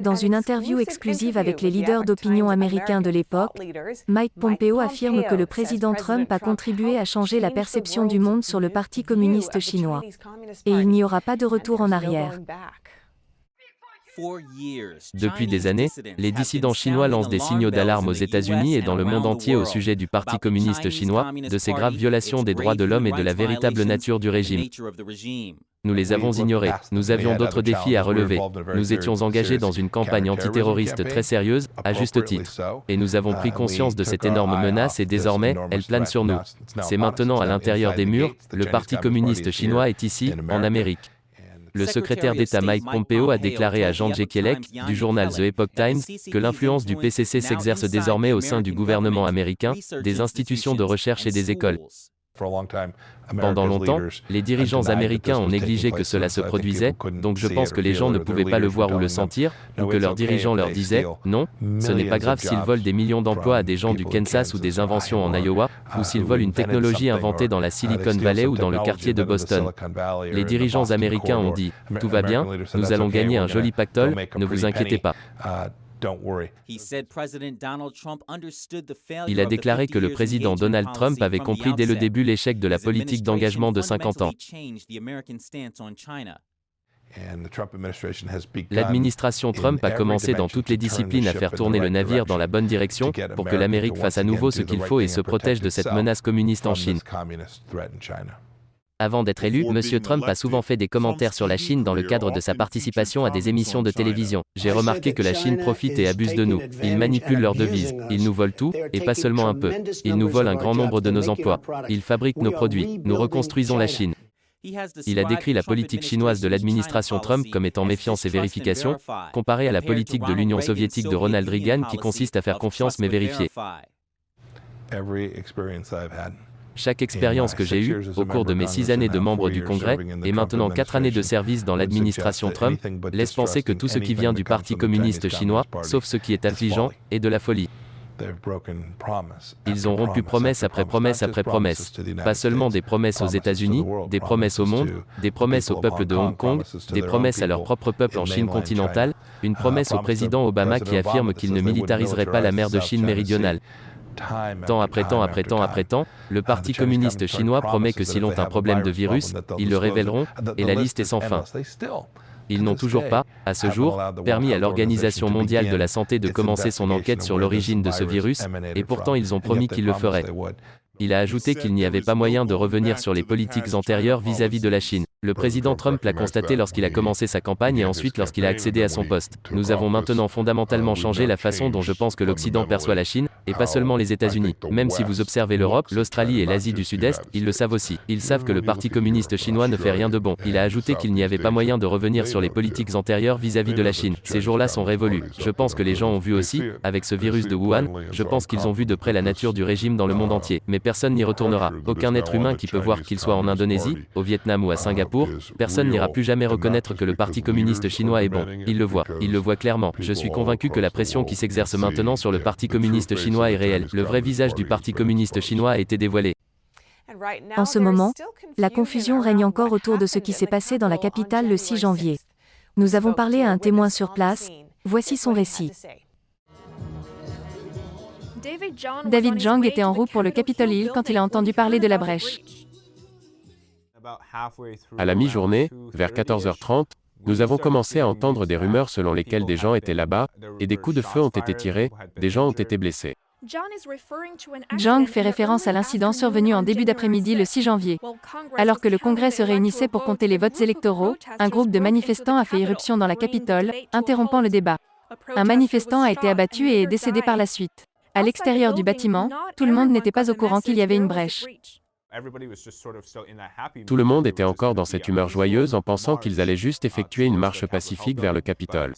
Dans une interview exclusive avec les leaders d'opinion américains de l'époque, Mike Pompeo affirme que le président Trump a contribué à changer la perception du monde sur le Parti communiste chinois. Et il n'y aura pas de retour en arrière. Depuis des années, les dissidents chinois lancent des signaux d'alarme aux États-Unis et dans le monde entier au sujet du Parti communiste chinois, de ses graves violations des droits de l'homme et de la véritable nature du régime. Nous les avons ignorés. Nous avions d'autres défis à relever. Nous étions engagés dans une campagne antiterroriste très sérieuse, à juste titre. Et nous avons pris conscience de cette énorme menace et désormais, elle plane sur nous. C'est maintenant à l'intérieur des murs, le Parti communiste chinois est ici, en Amérique. Le secrétaire d'État Mike Pompeo a déclaré à Jean Jekielek, du journal The Epoch Times, que l'influence du PCC s'exerce désormais au sein du gouvernement américain, des institutions de recherche et des écoles. Pendant longtemps, les dirigeants américains ont négligé que cela se produisait, donc je pense que les gens ne pouvaient pas le voir ou le sentir, ou que leurs dirigeants leur disaient « Non, ce n'est pas grave s'ils volent des millions d'emplois à des gens du Kansas ou des inventions en Iowa, ou s'ils volent une technologie inventée dans la Silicon Valley ou dans le quartier de Boston. » Les dirigeants américains ont dit « Tout va bien, nous allons gagner un joli pactole, ne vous inquiétez pas. » Il a déclaré que le président Donald Trump avait compris dès le début l'échec de la politique d'engagement de 50 ans. L'administration Trump a commencé dans toutes les disciplines à faire tourner le navire dans la bonne direction, pour que l'Amérique fasse à nouveau ce qu'il faut et se protège de cette menace communiste en Chine. Avant d'être élu, M. Trump a souvent fait des commentaires sur la Chine dans le cadre de sa participation à des émissions de télévision. J'ai remarqué que la Chine profite et abuse de nous. Ils manipulent leurs devises. Ils nous volent tout, et pas seulement un peu. Ils nous volent un grand nombre de nos emplois. Ils fabriquent nos produits. Nous reconstruisons la Chine. Il a décrit la politique chinoise de l'administration Trump comme étant méfiance et vérification, comparée à la politique de l'Union soviétique de Ronald Reagan qui consiste à faire confiance mais vérifier. Chaque expérience que j'ai eue, au cours de mes 6 années de membre du Congrès, et maintenant 4 années de service dans l'administration Trump, laisse penser que tout ce qui vient du Parti communiste chinois, sauf ce qui est affligeant, est de la folie. Ils ont rompu promesse après promesse après promesse. Pas seulement des promesses aux États-Unis, des promesses au monde, des promesses au peuple de Hong Kong, des promesses à leur propre peuple en Chine continentale, une promesse au président Obama qui affirme qu'il ne militariserait pas la mer de Chine méridionale. Temps après temps après temps après temps, le Parti communiste chinois promet que s'ils ont un problème de virus, ils le révéleront, et la liste est sans fin. Ils n'ont toujours pas, à ce jour, permis à l'Organisation mondiale de la santé de commencer son enquête sur l'origine de ce virus, et pourtant ils ont promis qu'ils le feraient. Il a ajouté qu'il n'y avait pas moyen de revenir sur les politiques antérieures vis-à-vis de la Chine. Le président Trump l'a constaté lorsqu'il a commencé sa campagne et ensuite lorsqu'il a accédé à son poste. Nous avons maintenant fondamentalement changé la façon dont je pense que l'Occident perçoit la Chine, et pas seulement les États-Unis. Même si vous observez l'Europe, l'Australie et l'Asie du Sud-Est, ils le savent aussi. Ils savent que le Parti communiste chinois ne fait rien de bon. Il a ajouté qu'il n'y avait pas moyen de revenir sur les politiques antérieures vis-à-vis de la Chine. Ces jours-là sont révolus. Je pense que les gens ont vu aussi, avec ce virus de Wuhan, je pense qu'ils ont vu de près la nature du régime dans le monde entier. Mais personne n'y retournera. Aucun être humain qui peut voir qu'il soit en Indonésie, au Vietnam ou à Singapour, personne n'ira plus jamais reconnaître que le Parti communiste chinois est bon. Il le voit clairement. Je suis convaincu que la pression qui s'exerce maintenant sur le Parti communiste chinois est réelle. Le vrai visage du Parti communiste chinois a été dévoilé. En ce moment, la confusion règne encore autour de ce qui s'est passé dans la capitale le 6 janvier. Nous avons parlé à un témoin sur place. Voici son récit. David Zhang était en route pour le Capitol Hill quand il a entendu parler de la brèche. À la mi-journée, vers 14h30, nous avons commencé à entendre des rumeurs selon lesquelles des gens étaient là-bas, et des coups de feu ont été tirés, des gens ont été blessés. Zhang fait référence à l'incident survenu en début d'après-midi le 6 janvier. Alors que le Congrès se réunissait pour compter les votes électoraux, un groupe de manifestants a fait irruption dans la Capitole, interrompant le débat. Un manifestant a été abattu et est décédé par la suite. À l'extérieur du bâtiment, tout le monde n'était pas au courant qu'il y avait une brèche. Tout le monde était encore dans cette humeur joyeuse en pensant qu'ils allaient juste effectuer une marche pacifique vers le Capitole.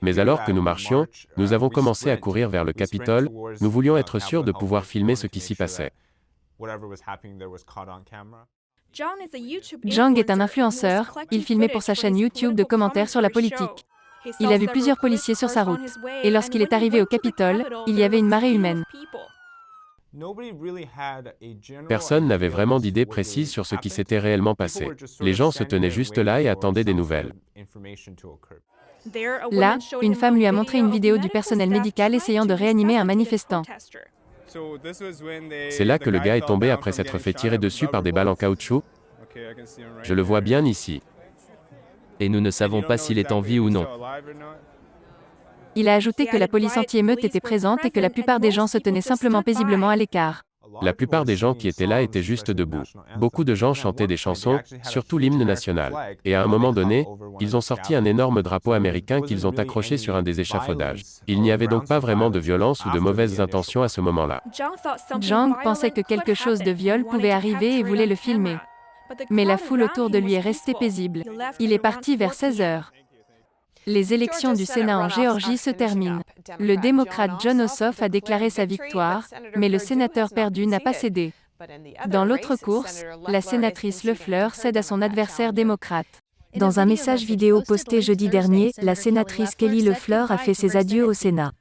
Mais alors que nous marchions, nous avons commencé à courir vers le Capitole, nous voulions être sûrs de pouvoir filmer ce qui s'y passait. Zhang est un influenceur, il filmait pour sa chaîne YouTube de commentaires sur la politique. Il a vu plusieurs policiers sur sa route. Et lorsqu'il est arrivé au Capitole, il y avait une marée humaine. Personne n'avait vraiment d'idée précise sur ce qui s'était réellement passé. Les gens se tenaient juste là et attendaient des nouvelles. Là, une femme lui a montré une vidéo du personnel médical essayant de réanimer un manifestant. C'est là que le gars est tombé après s'être fait tirer dessus par des balles en caoutchouc. Je le vois bien ici. Et nous ne savons pas s'il est en vie ou non. Il a ajouté que la police anti-émeute était présente et que la plupart des gens se tenaient simplement paisiblement à l'écart. La plupart des gens qui étaient là étaient juste debout. Beaucoup de gens chantaient des chansons, surtout l'hymne national. Et à un moment donné, ils ont sorti un énorme drapeau américain qu'ils ont accroché sur un des échafaudages. Il n'y avait donc pas vraiment de violence ou de mauvaises intentions à ce moment-là. Zhang pensait que quelque chose de viol pouvait arriver et voulait le filmer. Mais la foule autour de lui est restée paisible. Il est parti vers 16 heures. Les élections du Sénat en Géorgie se terminent. Le démocrate Jon Ossoff a déclaré sa victoire, mais le sénateur perdu n'a pas cédé. Dans l'autre course, la sénatrice Lefleur cède à son adversaire démocrate. Dans un message vidéo posté jeudi dernier, la sénatrice Kelly Lefleur a fait ses adieux au Sénat.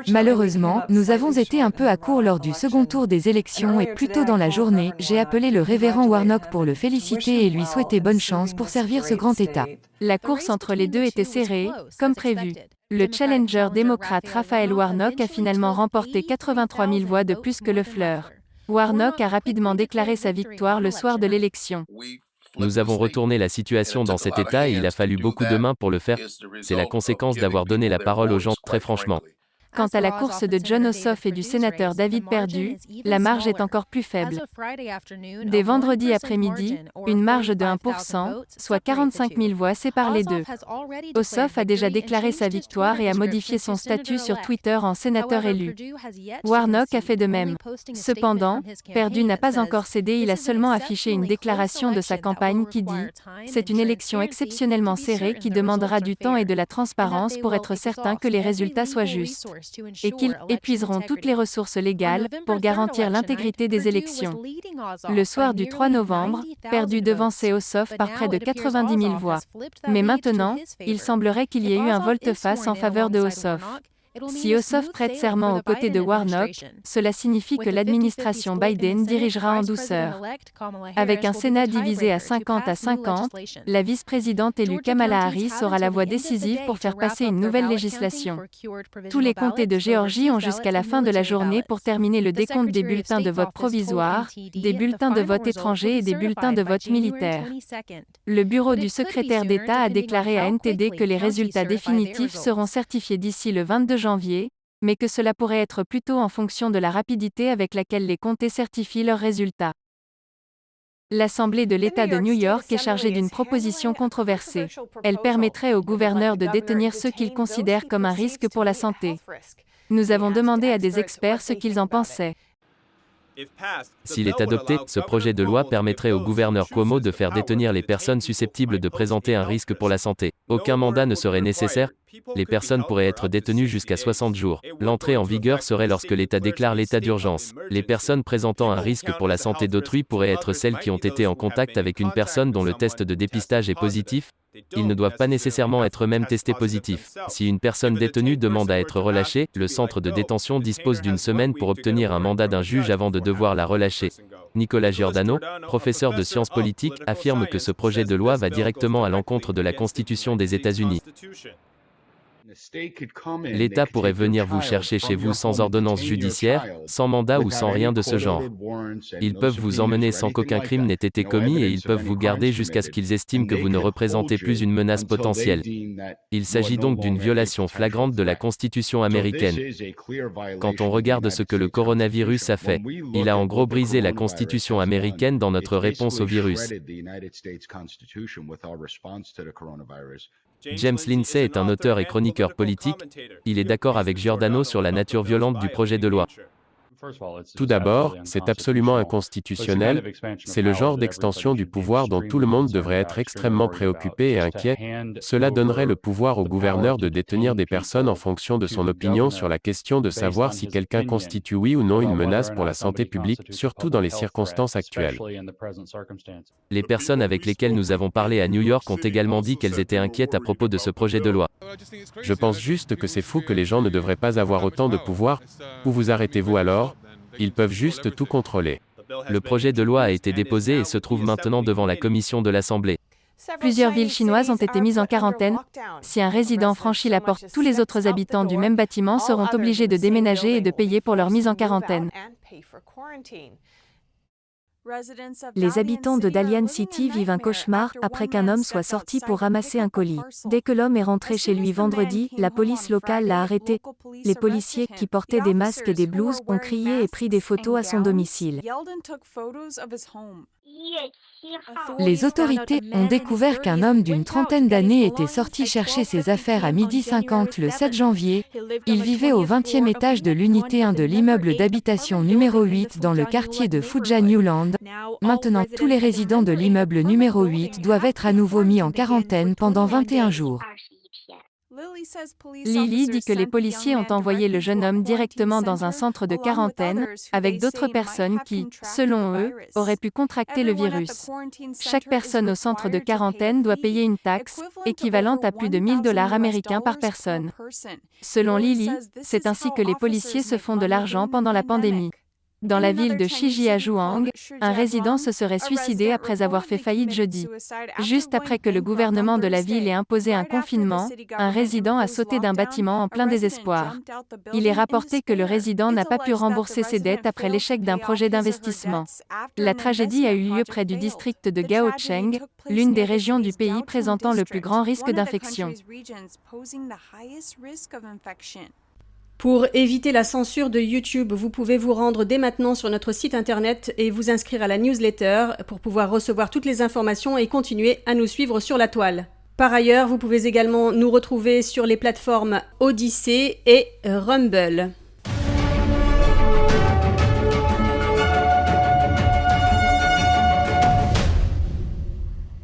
Malheureusement, nous avons été un peu à court lors du second tour des élections et plus tôt dans la journée, j'ai appelé le révérend Warnock pour le féliciter et lui souhaiter bonne chance pour servir ce grand État. La course entre les deux était serrée, comme prévu. Le challenger démocrate Raphaël Warnock a finalement remporté 83 000 voix de plus que Lefleur. Warnock a rapidement déclaré sa victoire le soir de l'élection. Nous avons retourné la situation dans cet état et il a fallu beaucoup de mains pour le faire. C'est la conséquence d'avoir donné la parole aux gens, très franchement. Quant à la course de Jon Ossoff et du sénateur David Perdue, la marge est encore plus faible. Dès vendredi après-midi, une marge de 1%, soit 45 000 voix sépare les deux. Ossoff a déjà déclaré sa victoire et a modifié son statut sur Twitter en sénateur élu. Warnock a fait de même. Cependant, Perdue n'a pas encore cédé, il a seulement affiché une déclaration de sa campagne qui dit « C'est une élection exceptionnellement serrée qui demandera du temps et de la transparence pour être certain que les résultats soient justes. » et qu'ils épuiseront toutes les ressources légales pour garantir l'intégrité des élections. Le soir du 3 novembre, Perdue devançait Ossoff par près de 90 000 voix. Mais maintenant, il semblerait qu'il y ait eu un volte-face en faveur de Ossoff. Si Ossoff prête serment aux côtés de Warnock, cela signifie que l'administration Biden dirigera en douceur. Avec un Sénat divisé à 50-50, la vice-présidente élue Kamala Harris aura la voix décisive pour faire passer une nouvelle législation. Tous les comtés de Géorgie ont jusqu'à la fin de la journée pour terminer le décompte des bulletins de vote provisoires, des bulletins de vote étrangers et des bulletins de vote militaires. Le bureau du secrétaire d'État a déclaré à NTD que les résultats définitifs seront certifiés d'ici le 22 janvier, mais que cela pourrait être plutôt en fonction de la rapidité avec laquelle les comtés certifient leurs résultats. L'Assemblée de l'État de New York est chargée d'une proposition controversée. Elle permettrait au gouverneur de détenir ceux qu'il considère comme un risque pour la santé. Nous avons demandé à des experts ce qu'ils en pensaient. S'il est adopté, ce projet de loi permettrait au gouverneur Cuomo de faire détenir les personnes susceptibles de présenter un risque pour la santé. Aucun mandat ne serait nécessaire. Les personnes pourraient être détenues jusqu'à 60 jours. L'entrée en vigueur serait lorsque l'État déclare l'état d'urgence. Les personnes présentant un risque pour la santé d'autrui pourraient être celles qui ont été en contact avec une personne dont le test de dépistage est positif. Ils ne doivent pas nécessairement être eux-mêmes testés positifs. Si une personne détenue demande à être relâchée, le centre de détention dispose d'une semaine pour obtenir un mandat d'un juge avant de devoir la relâcher. Nicolas Giordano, professeur de sciences politiques, affirme que ce projet de loi va directement à l'encontre de la Constitution des États-Unis. L'État pourrait venir vous chercher chez vous sans ordonnance judiciaire, sans mandat ou sans rien de ce genre. Ils peuvent vous emmener sans qu'aucun crime n'ait été commis et ils peuvent vous garder jusqu'à ce qu'ils estiment que vous ne représentez plus une menace potentielle. Il s'agit donc d'une violation flagrante de la Constitution américaine. Quand on regarde ce que le coronavirus a fait, il a en gros brisé la Constitution américaine dans notre réponse au virus. James Lindsay est un auteur et chroniqueur politique. Il est d'accord avec Giordano sur la nature violente du projet de loi. Tout d'abord, c'est absolument inconstitutionnel. C'est le genre d'extension du pouvoir dont tout le monde devrait être extrêmement préoccupé et inquiet. Cela donnerait le pouvoir au gouverneur de détenir des personnes en fonction de son opinion sur la question de savoir si quelqu'un constitue oui ou non une menace pour la santé publique, surtout dans les circonstances actuelles. Les personnes avec lesquelles nous avons parlé à New York ont également dit qu'elles étaient inquiètes à propos de ce projet de loi. Je pense juste que c'est fou que les gens ne devraient pas avoir autant de pouvoir. Où vous arrêtez-vous alors ? Ils peuvent juste tout contrôler. Le projet de loi a été déposé et se trouve maintenant devant la commission de l'Assemblée. Plusieurs villes chinoises ont été mises en quarantaine. Si un résident franchit la porte, tous les autres habitants du même bâtiment seront obligés de déménager et de payer pour leur mise en quarantaine. Les habitants de Dalian City vivent un cauchemar après qu'un homme soit sorti pour ramasser un colis. Dès que l'homme est rentré chez lui vendredi, la police locale l'a arrêté. Les policiers, qui portaient des masques et des blouses, ont crié et pris des photos à son domicile. Les autorités ont découvert qu'un homme d'une trentaine d'années était sorti chercher ses affaires à 12h50 le 7 janvier. Il vivait au 20e étage de l'unité 1 de l'immeuble d'habitation numéro 8 dans le quartier de Fujian Newland. Maintenant, tous les résidents de l'immeuble numéro 8 doivent être à nouveau mis en quarantaine pendant 21 jours. Lily dit que les policiers ont envoyé le jeune homme directement dans un centre de quarantaine, avec d'autres personnes qui, selon eux, auraient pu contracter le virus. Chaque personne au centre de quarantaine doit payer une taxe, équivalente à plus de $1000 américains par personne. Selon Lily, c'est ainsi que les policiers se font de l'argent pendant la pandémie. Dans la ville de Shijiazhuang, un résident se serait suicidé après avoir fait faillite jeudi. Juste après que le gouvernement de la ville ait imposé un confinement, un résident a sauté d'un bâtiment en plein désespoir. Il est rapporté que le résident n'a pas pu rembourser ses dettes après l'échec d'un projet d'investissement. La tragédie a eu lieu près du district de Gaocheng, l'une des régions du pays présentant le plus grand risque d'infection. Pour éviter la censure de YouTube, vous pouvez vous rendre dès maintenant sur notre site internet et vous inscrire à la newsletter pour pouvoir recevoir toutes les informations et continuer à nous suivre sur la toile. Par ailleurs, vous pouvez également nous retrouver sur les plateformes Odyssey et Rumble.